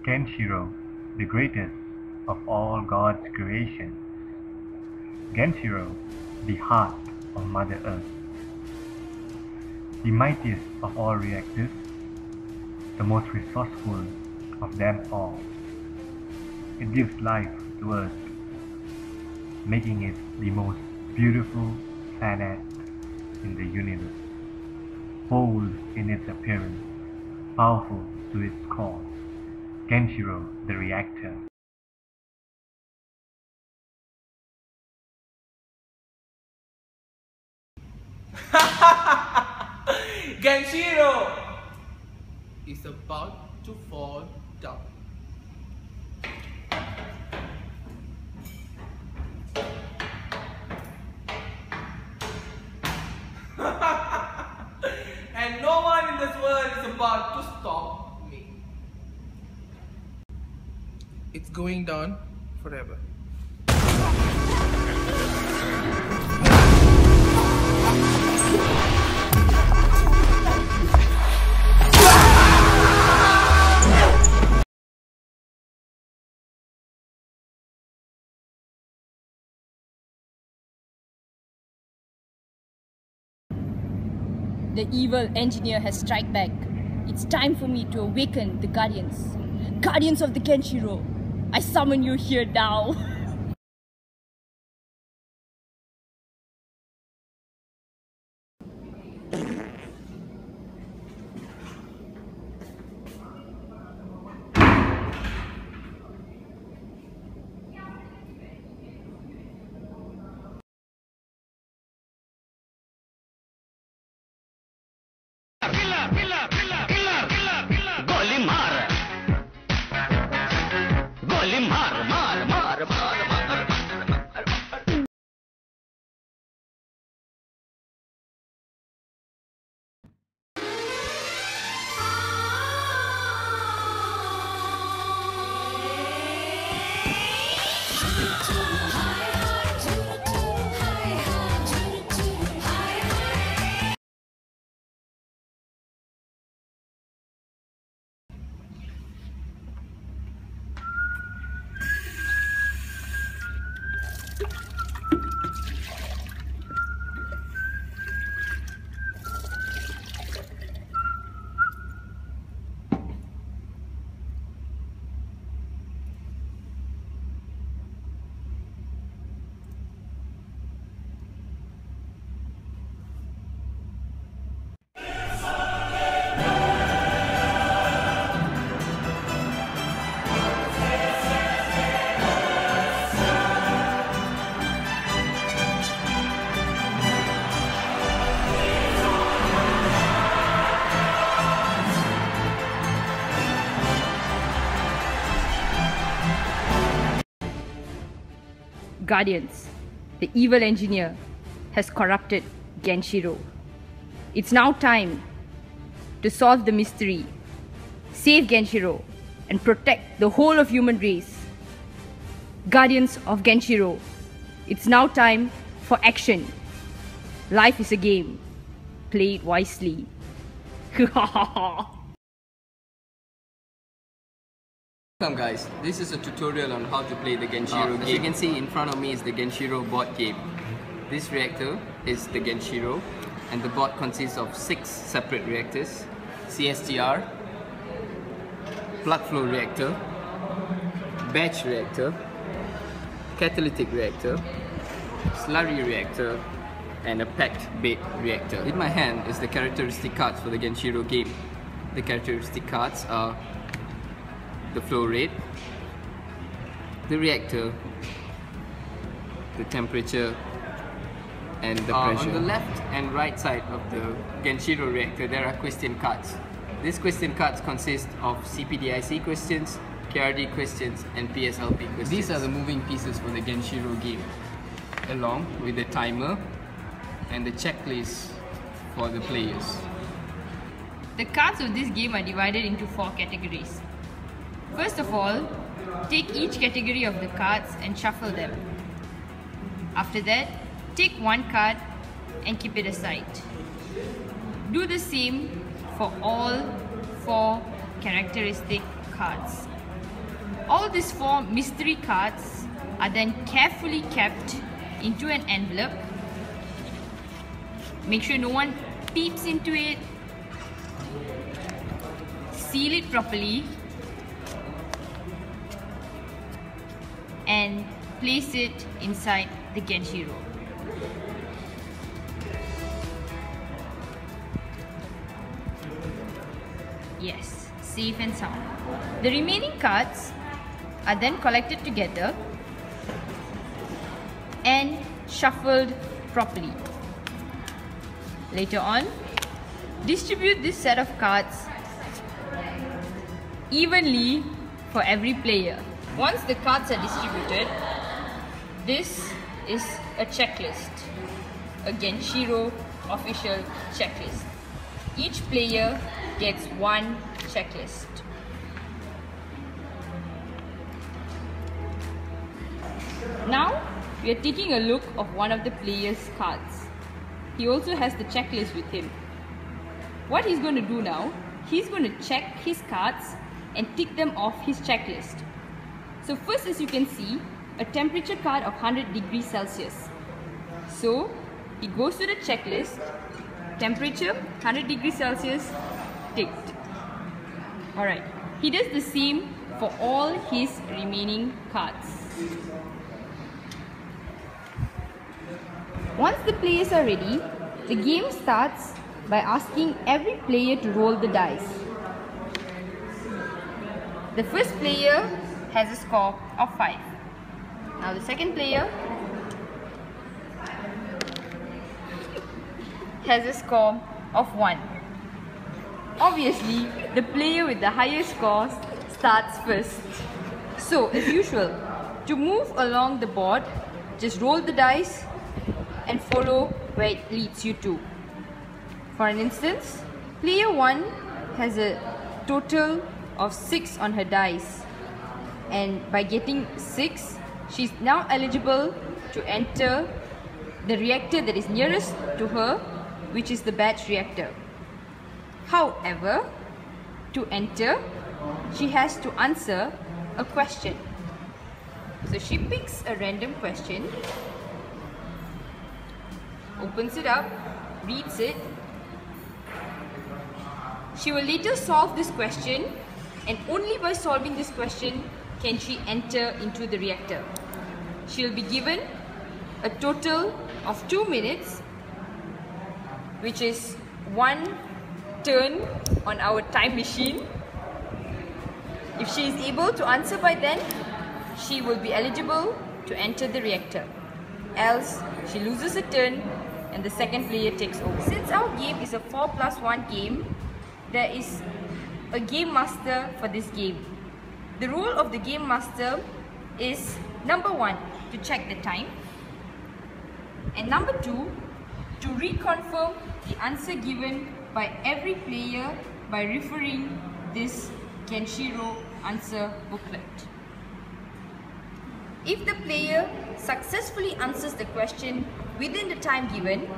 Kenshiro, the greatest of all God's creation. Kenshiro, the heart of Mother Earth. The mightiest of all reactors, the most resourceful of them all. It gives life to Earth, making it the most beautiful planet in the universe. Bold in its appearance, powerful to its core. Kenshiro, the reactor. Kenshiro is about to fall down. And no one in this world is about to stop me. It's going down forever. The evil engineer has struck back. It's time for me to awaken the Guardians. Guardians of the Kenshiro, I summon you here now. Guardians, the evil engineer has corrupted Kenshiro. It's now time to solve the mystery, save Kenshiro, and protect the whole of human race. Guardians of Kenshiro, it's now time for action. Life is a game. Play it wisely. Welcome guys, this is a tutorial on how to play the Kenshiro game. As you can see in front of me is the Kenshiro board game. This reactor is the Kenshiro and the board consists of 6 separate reactors. CSTR, plug flow reactor, batch reactor, catalytic reactor, slurry reactor and a packed bed reactor. In my hand is the characteristic cards for the Kenshiro game. The characteristic cards are the flow rate, the reactor, the temperature and the pressure. On the left and right side of the Kenshiro reactor there are question cards. These question cards consist of CPDIC questions, KRD questions and PSLP questions. These are the moving pieces for the Kenshiro game, along with the timer and the checklist for the players. The cards of this game are divided into 4 categories. First of all, take each category of the cards and shuffle them. After that, take one card and keep it aside. Do the same for all 4 characteristic cards. All these 4 mystery cards are then carefully kept into an envelope. Make sure no one peeps into it. Seal it properly and place it inside the Genshiro. Yes, safe and sound. The remaining cards are then collected together and shuffled properly. Later on, distribute this set of cards evenly for every player. Once the cards are distributed, this is a checklist, a Genshiro official checklist. Each player gets 1 checklist. Now we are taking a look of one of the player's cards. He also has the checklist with him. What he's going to do now, he's going to check his cards and tick them off his checklist. So first, as you can see, a temperature card of 100 degrees Celsius. So he goes to the checklist, temperature 100 degrees Celsius, ticked. Alright, he does the same for all his remaining cards. Once the players are ready, the game starts by asking every player to roll the dice. The first player has a score of 5. Now the second player has a score of 1. Obviously, the player with the highest scores starts first. So, as usual, to move along the board, just roll the dice and follow where it leads you to. For an instance, player 1 has a total of 6 on her dice, and by getting 6, she's now eligible to enter the reactor that is nearest to her, which is the batch reactor. However, to enter, she has to answer a question. So she picks a random question, opens it up, reads it. She will later solve this question, and only by solving this question can she enter into the reactor. She will be given a total of 2 minutes, which is 1 turn on our time machine. If she is able to answer by then, she will be eligible to enter the reactor. Else, she loses a turn and the second player takes over. Since our game is a 4+1 game, there is a game master for this game. The role of the game master is number 1, to check the time, and number 2, to reconfirm the answer given by every player by referring this Genshiro answer booklet. If the player successfully answers the question within the time given,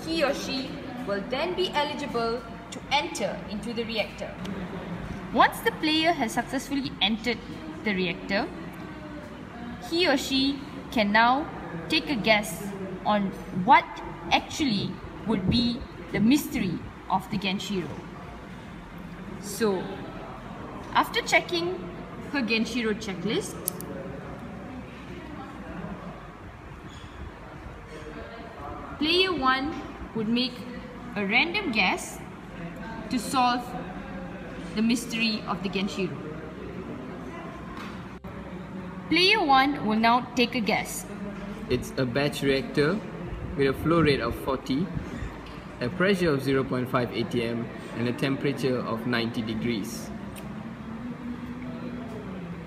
he or she will then be eligible to enter into the reactor. Once the player has successfully entered the reactor, he or she can now take a guess on what actually would be the mystery of the Genshiro. So, after checking her Genshiro checklist, player 1 would make a random guess to solve the mystery of the Genshiro. Player 1 will now take a guess. It's a batch reactor with a flow rate of 40, a pressure of 0.5 atm, and a temperature of 90 degrees.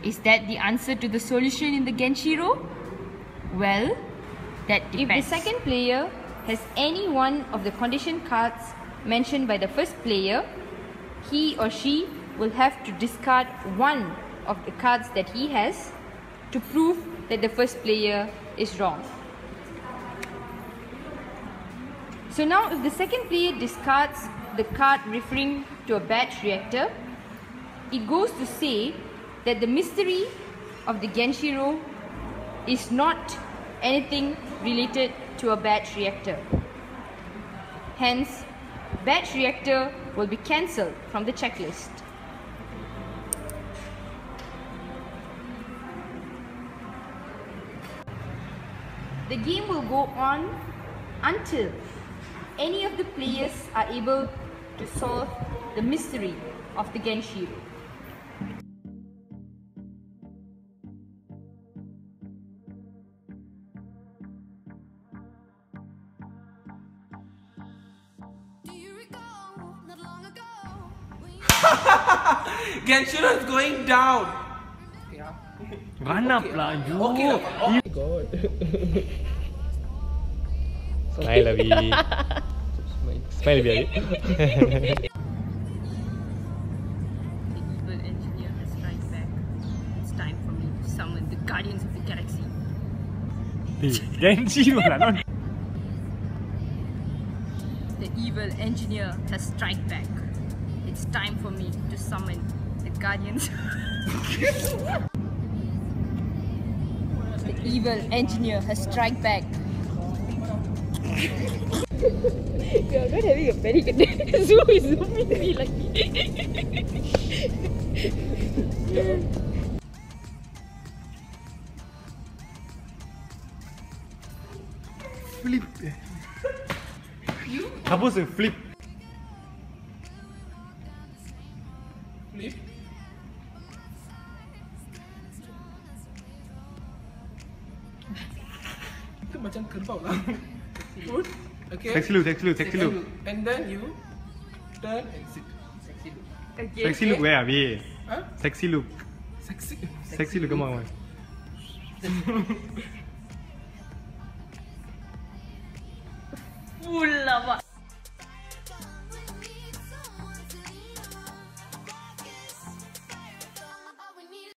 Is that the answer to the solution in the Genshiro? Well, that depends. If the second player has any one of the condition cards mentioned by the first player, he or she will have to discard one of the cards that he has to prove that the first player is wrong. So now if the second player discards the card referring to a batch reactor, it goes to say that the mystery of the Genshiro is not anything related to a batch reactor. Hence, batch reactor will be cancelled from the checklist. The game will go on until any of the players are able to solve the mystery of the Genshiro. Genshiro is going down. Run up lah, you. Okay. Oh my god. Smile, Abhi. Smile, Abhi. The evil engineer has strike back. It's time for me to summon the guardians of the galaxy. Genshiro lah, not. The evil engineer has strike back. It's time for me to summon the guardians. The evil engineer has strike back. You're not having a panic attack. Zoom is zooming me like Flip. You? Supposed to flip. Flip. Itu macam kerbau lah. Good. Okay. Sexy look. And then you turn and sit. Okay. Sexy look where, Abhi? Huh? Sexy look. Sexy look, come on. Full lava.